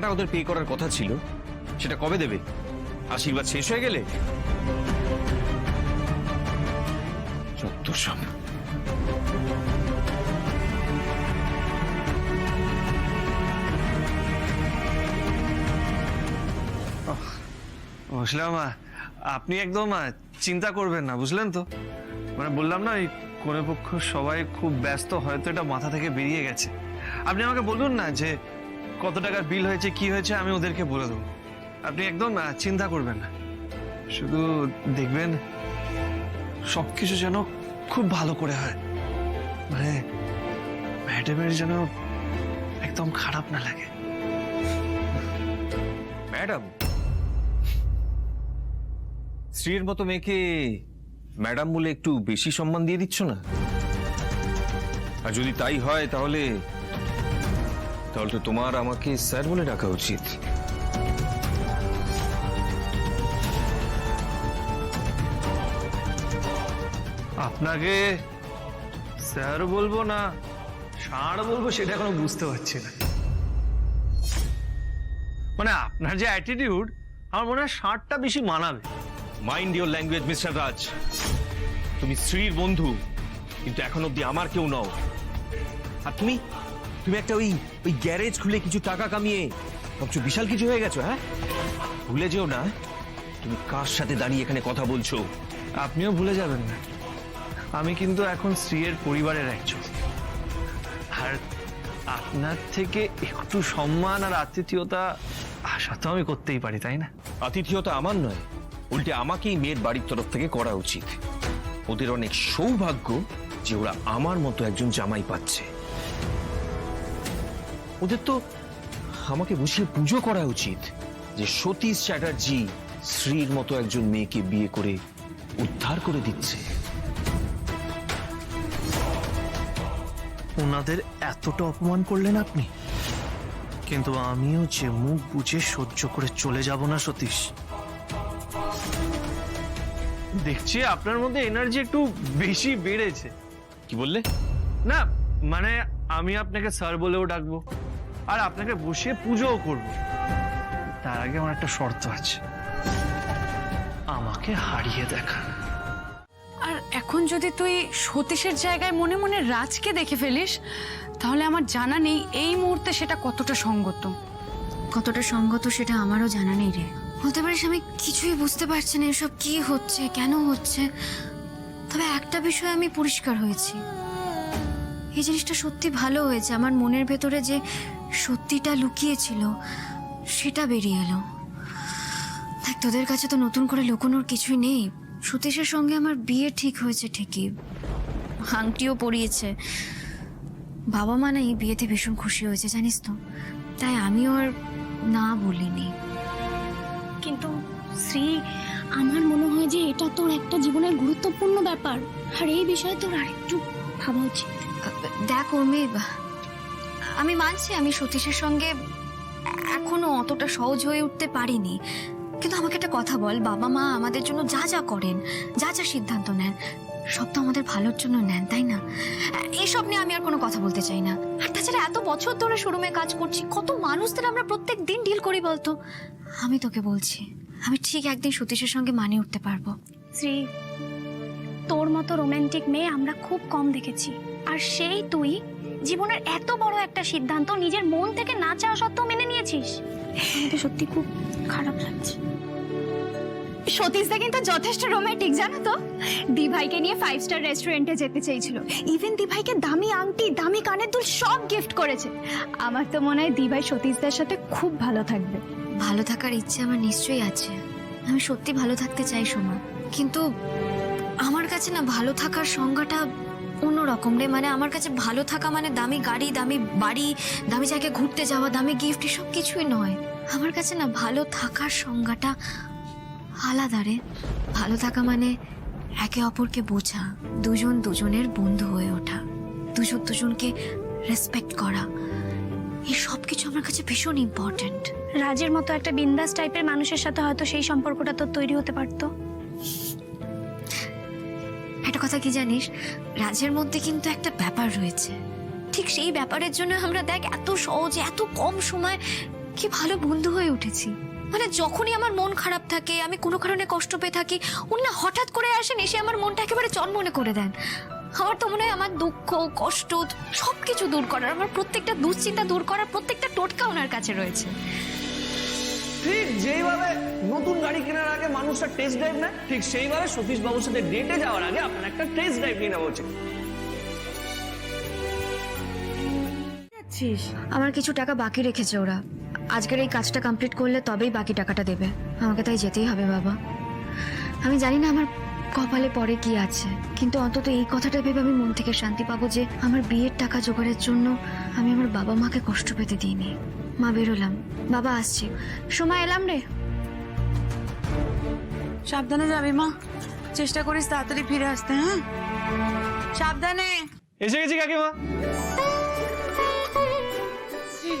টাকাটা ওদের পে করার কথা ছিল সেটা কবে দেবে? আশীর্বাদ শেষ হয়ে গেলে? যত সব। বুঝলাম, আপনি একদম চিন্তা করবেন না, বুঝলেন তো? মানে বললাম না, এই কোনে পক্ষ সবাই খুব ব্যস্ত, হয়তো এটা মাথা থেকে বেরিয়ে গেছে। আপনি আমাকে বলুন না যে কত টাকার বিল হয়েছে, কি হয়েছে, আমি ওদেরকে বলে দেবো। আপনি একদম চিন্তা করবেন না, শুধু দেখবেন সবকিছু যেন খুব ভালো করে হয়, মানে ম্যাডামের যেন একদম খারাপ না লাগে। ম্যাডাম? স্ত্রীর মতো মেয়েকে ম্যাডাম বলে একটু বেশি সম্মান দিয়ে দিচ্ছ না? আর যদি তাই হয় তাহলে তো তোমার আমাকে স্যার বলে ডাকা উচিত। আপনাকে স্যার বলবো না ষাঁড় বলবো সেটা এখনো বুঝতে পারছি না। মানে আপনার যে অ্যাটিটিউড, আমার মনে হয় ষাঁড়টা বেশি মানাবে। মাইন্ড ইওর ল্যাঙ্গুয়েজ মিস্টার রাজ। তুমি স্ত্রীর বন্ধু, কিন্তু এখন অব্দি আমার কেউ নও। আর তুমি তুমি একটা ওই গ্যারেজ খুলে কিছু টাকা কামিয়ে ভাবছো বিশাল কিছু হয়ে গেছো। হ্যাঁ, ভুলে যেও না তুমি কার সাথে দাঁড়িয়ে এখানে কথা বলছো। আপনিও ভুলে যাবেন না, আমি কিন্তু এখন স্ত্রীর পরিবারের একজন। আর আপনার থেকে একটু সম্মান আর আতিথেয়তা আশা তো আমি করতেই পারি, তাই না? আতিথেয়তা আমার নয়, উল্টে আমাকেই মেয়ের বাড়ির তরফ থেকে করা উচিত। ওদের অনেক সৌভাগ্য যে ওরা আমার মতো একজন জামাই পাচ্ছে। ওদের তো আমাকে বসিয়ে পুজো করা উচিত যে সতীশ চ্যাটার্জি স্ত্রীর মতো একজন মেয়েকে বিয়ে করে উদ্ধার করে দিচ্ছে। ওনাদের এতটা অপমান করলেন আপনি, কিন্তু আমিও যে মুখ বুঝে সহ্য করে চলে যাব না সতীশ। দেখছি আপনার মধ্যে এনার্জি একটু বেশি বেড়েছে। কি বললে? না মানে আমি আপনাকে স্যার বলেও ডাকবো, আর আপনাকে বসিয়ে পুজোও করব। তার আগে আমার একটা শর্ত আছে, আমাকে হারিয়ে দেখা। আর এখন যদি তুই সতীশের জায়গায় মনে মনে রাজকে দেখে ফেলিস, তাহলে আমার জানা নেই এই মুহূর্তে সেটা কতটা সঙ্গত। কতটা সঙ্গত সেটা আমারও জানা নেই রে। বলতে পারিস আমি কিছুই বুঝতে পারছি না এসব কি হচ্ছে, কেন হচ্ছে। তবে একটা বিষয় আমি পরিষ্কার হয়েছি, এই জিনিসটা সত্যি ভালো হয়েছে। আমার মনের ভেতরে যে সত্যিটা লুকিয়ে ছিল সেটা বেরিয়ে এলো। দেখ, তোদের কাছে তো নতুন করে লুকোনোর কিছুই নেই। সতীশের সঙ্গে আমার বিয়ে ঠিক হয়েছে ঠিকই, আংটিও পরিয়েছে। বাবা মা না এই বিয়েতে ভীষণ খুশি হয়েছে জানিস তো, তাই আমিও আর না বলিনি। কিন্তু শ্রী, আমার মনে হয় যে এটা তোর একটা জীবনের গুরুত্বপূর্ণ ব্যাপার, আর এই বিষয়ে তোর আরেকটু ভাবা উচিত। দেখ উর্মি, আমি মানছি আমি সতীশের সঙ্গে এখনো অতটা সহজ হয়ে উঠতে পারিনি, কিন্তু আমাকে একটা কথা বল, বাবা মা আমাদের জন্য যা যা করেন, যা যা সিদ্ধান্ত নেন, সব তো আমাদের ভালোর জন্য নেন, তাই না? এসব নিয়ে আমি আর কোনো কথা বলতে চাই না। আর তাছাড়া এত বছর ধরে শোরুমে কাজ করছি, কত মানুষদের আমরা প্রত্যেক দিন ডিল করি বলতো। আমি তোকে বলছি, আমি ঠিক একদিন সতীশের সঙ্গে মানিয়ে উঠতে পারবো। শ্রী, তোর মতো রোমান্টিক মেয়ে আমরা খুব কম দেখেছি, আর সেই তুই জীবনের এত বড় একটা সিদ্ধান্ত নিজের মন থেকে না চাওয়া সত্ত্বেও মেনে নিয়েছিস। আমাকে সত্যি খুব খারাপ লাগছে। সতীশদা কিন্তু যথেষ্ট রোমান্টিক, জানো তো? দিভাইকে নিয়ে 5 স্টার রেস্টুরেন্টে যেতে চেয়েছিল, ইভেন দিভাইকে দামি আংটি, দামি কানের দুল সব গিফট করেছে। আমার তো মনে হয় দিভাই সতীশদার সাথে খুব ভালো থাকবে। ভালো থাকার ইচ্ছে আমার নিশ্চয়ই আছে, আমি সত্যি ভালো থাকতে চাই সোমা, কিন্তু আমার কাছে না ভালো থাকার সংজ্ঞাটা অন্যরকম রে। মানে আমার কাছে ভালো থাকা মানে দামি গাড়ি, দামি বাড়ি, দামি জায়গায় ঘুরতে যাওয়া, দামি গিফট, এসব কিছুই নয়। আমার কাছে না ভালো থাকার সংজ্ঞাটা আলাদা রে। ভালো থাকা মানে একে অপরকে বোঝা, দুজন দুজনের বন্ধু হয়ে ওঠা, দুজন দুজনকে রেসপেক্ট করা, এই সব কিছু আমার কাছে ভীষণ ইম্পর্ট্যান্ট। রাজের মতো একটা বিন্দাস টাইপের মানুষের সাথে হয়তো সেই সম্পর্কটা তোর তৈরি হতে পারতো। একটা কথা কি জানিস, রাজের মধ্যে কিন্তু একটা ব্যাপার রয়েছে, ঠিক সেই ব্যাপারের জন্য আমরা দেখ এত সহজে এত কম সময় কি ভালো বন্ধু হয়ে উঠেছি। মানে যখনই আমার মন খারাপ থাকে, আমি কোনো কারণে কষ্ট পেয়ে থাকি, উনি না হঠাৎ করে আসেন, এসে আমার মনটা একেবারে চনমনে করে দেন। আমার তো মনে হয় আমার দুঃখ কষ্ট সবকিছু দূর করার, আমার প্রত্যেকটা দুশ্চিন্তা দূর করার প্রত্যেকটা টোটকা ওনার কাছে রয়েছে। ঠিক যেইভাবে নতুন গাড়ি কেনার আগে মানুষটা টেস্ট ড্রাইভ নেয়, ঠিক সেইভাবে সতীশ বাবুর সাথে ডেটে যাওয়ার আগে আপনার একটা টেস্ট ড্রাইভ নিয়ে নেওয়া উচিত। আমার কিছু টাকা বাকি রেখেছে ওরা, আজকের এই কাজটা কমপ্লিট করলে তবেই বাকি টাকাটা দেবে। আমাকে তাই যেতেই হবে বাবা। আমি জানি না আমার কপালে পরে কি আছে, কিন্তু অন্তত এই কথাটা ভেবে আমি মন থেকে শান্তি পাবো যে আমার বিয়ের টাকা জোগাড়ের জন্য আমি আমার বাবা মাকে কষ্ট পেতে দিইনি। মা, বেরোলাম, বাবা আসছে। সময় এলাম রে। সাবধানে যাবি মা, চেষ্টা করিস তাড়াতাড়ি ফিরে আসতে। হ্যাঁ, সাবধানে। এসে গেছি কাকিমা।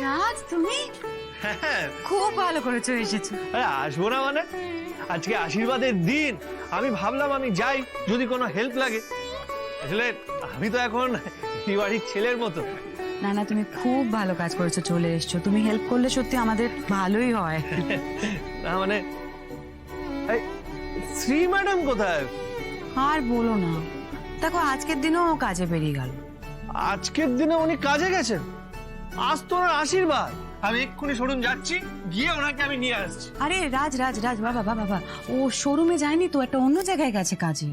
রাজ, তুমি হ্যাঁ, খুব ভালো করেছো এসেছো। আরে আসবো না মানে, আজকে আশীর্বাদের দিন, আমি ভাবলাম আমি যাই, যদি কোনো হেল্প লাগে। আসলে আমি তো এখন এই বাড়ির ছেলের মতো। না না, তুমি খুব ভালো কাজ করেছো, চলে এসছো। তুমি হেল্প করলে সত্যি আমাদের ভালোই হয়। না মানে, এই, শ্রী ম্যাডাম কোথায়? আর বলো না, দেখো আজকের দিনেও ও কাজে বেরিয়ে গেল। আজকের দিনে উনি কাজে গেছেন? আজ তো ওনার আশীর্বাদ। আমি এক্ষুনি শোরুম যাচ্ছি, গিয়ে ওনাকে আমি নিয়ে আসছি। আরে রাজ রাজ রাজ, বাবা বাবা বাবা, ও শোরুমে যায়নি তো, একটা অন্য জায়গায় গেছে কাজে।